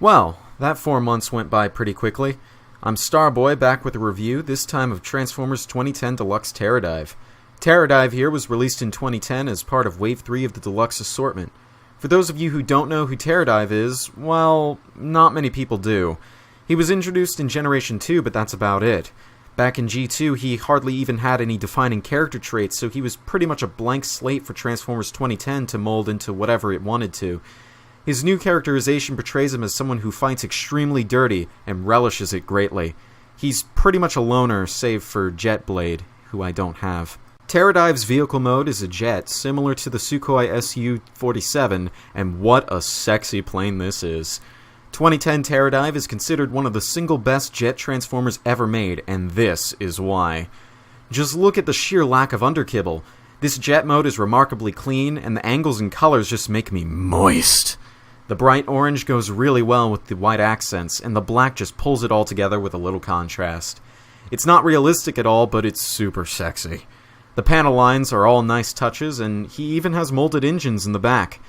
Well, that 4 months went by pretty quickly. I'm Starboy, back with a review, this time of Transformers 2010 Deluxe Terradive. Terradive here was released in 2010 as part of Wave 3 of the Deluxe assortment. For those of you who don't know who Terradive is, well, not many people do. He was introduced in Generation 2, but that's about it. Back in G2, he hardly even had any defining character traits, so he was pretty much a blank slate for Transformers 2010 to mold into whatever it wanted to. His new characterization portrays him as someone who fights extremely dirty and relishes it greatly. He's pretty much a loner, save for Jetblade, who I don't have. Terradive's vehicle mode is a jet, similar to the Sukhoi Su-47, and what a sexy plane this is. 2010 Terradive is considered one of the single best jet transformers ever made, and this is why. Just look at the sheer lack of underkibble. This jet mode is remarkably clean, and the angles and colors just make me moist. The bright orange goes really well with the white accents, and the black just pulls it all together with a little contrast. It's not realistic at all, but it's super sexy. The panel lines are all nice touches, and he even has molded engines in the back.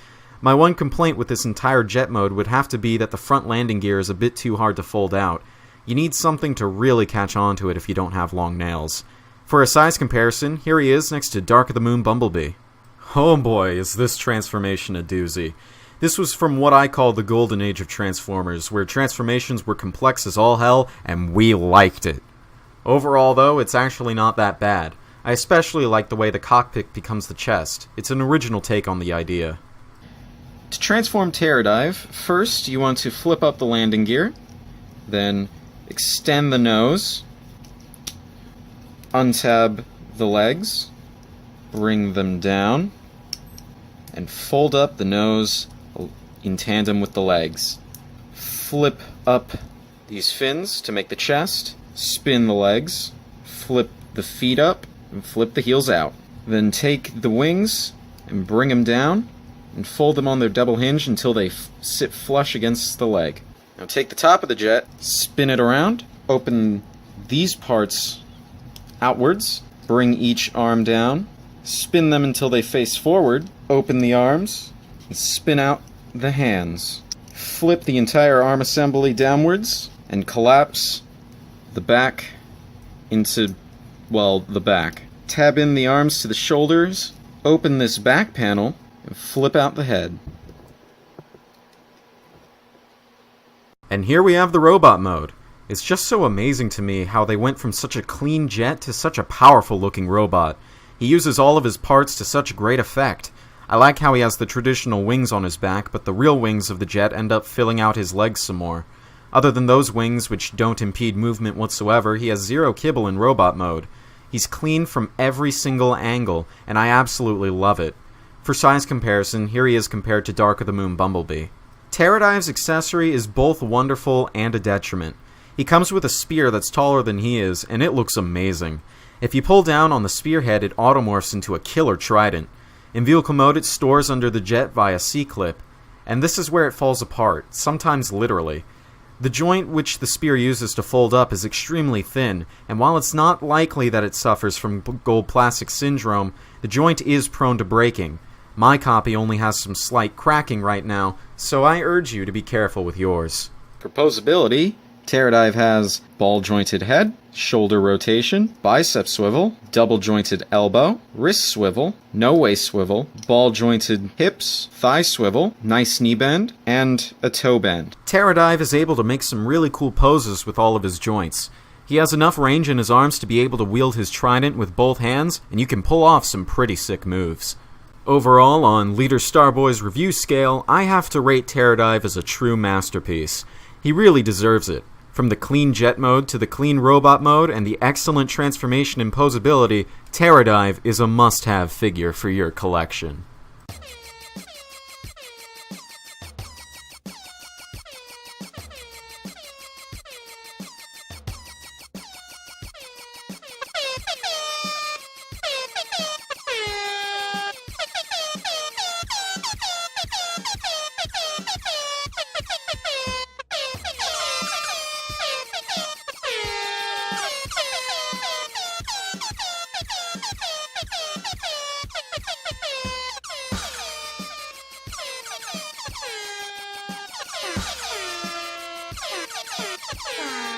My one complaint with this entire jet mode would have to be that the front landing gear is a bit too hard to fold out. You need something to really catch on to it if you don't have long nails. For a size comparison, here he is next to Dark of the Moon Bumblebee. Oh boy, is this transformation a doozy. This was from what I call the golden age of Transformers, where transformations were complex as all hell, and we liked it. Overall, though, it's actually not that bad. I especially like the way the cockpit becomes the chest. It's an original take on the idea. To transform Terradive, first you want to flip up the landing gear, then extend the nose, untab the legs, bring them down, and fold up the nose in tandem with the legs. Flip up these fins to make the chest, spin the legs, flip the feet up, and flip the heels out. Then take the wings and bring them down, and fold them on their double hinge until they sit flush against the leg. Now take the top of the jet, spin it around, open these parts outwards, bring each arm down, spin them until they face forward, open the arms, and spin out the hands. Flip the entire arm assembly downwards, and collapse the back into, well, the back. Tab in the arms to the shoulders, open this back panel, and flip out the head. And here we have the robot mode. It's just so amazing to me how they went from such a clean jet to such a powerful looking robot. He uses all of his parts to such great effect. I like how he has the traditional wings on his back, but the real wings of the jet end up filling out his legs some more. Other than those wings, which don't impede movement whatsoever, he has zero kibble in robot mode. He's clean from every single angle, and I absolutely love it. For size comparison, here he is compared to Dark of the Moon Bumblebee. Terradive's accessory is both wonderful and a detriment. He comes with a spear that's taller than he is, and it looks amazing. If you pull down on the spearhead, it automorphs into a killer trident. In vehicle mode, it stores under the jet via C-clip, and this is where it falls apart, sometimes literally. The joint which the spear uses to fold up is extremely thin, and while it's not likely that it suffers from gold plastic syndrome, the joint is prone to breaking. My copy only has some slight cracking right now, so I urge you to be careful with yours. For posability, Terradive has ball-jointed head, shoulder rotation, bicep swivel, double-jointed elbow, wrist swivel, no-waist swivel, ball-jointed hips, thigh swivel, nice knee bend, and a toe bend. Terradive is able to make some really cool poses with all of his joints. He has enough range in his arms to be able to wield his trident with both hands, and you can pull off some pretty sick moves. Overall, on Leader Starboy's review scale, I have to rate Terradive as a true masterpiece. He really deserves it. From the clean jet mode to the clean robot mode and the excellent transformation and posability, Terradive is a must-have figure for your collection. Bye.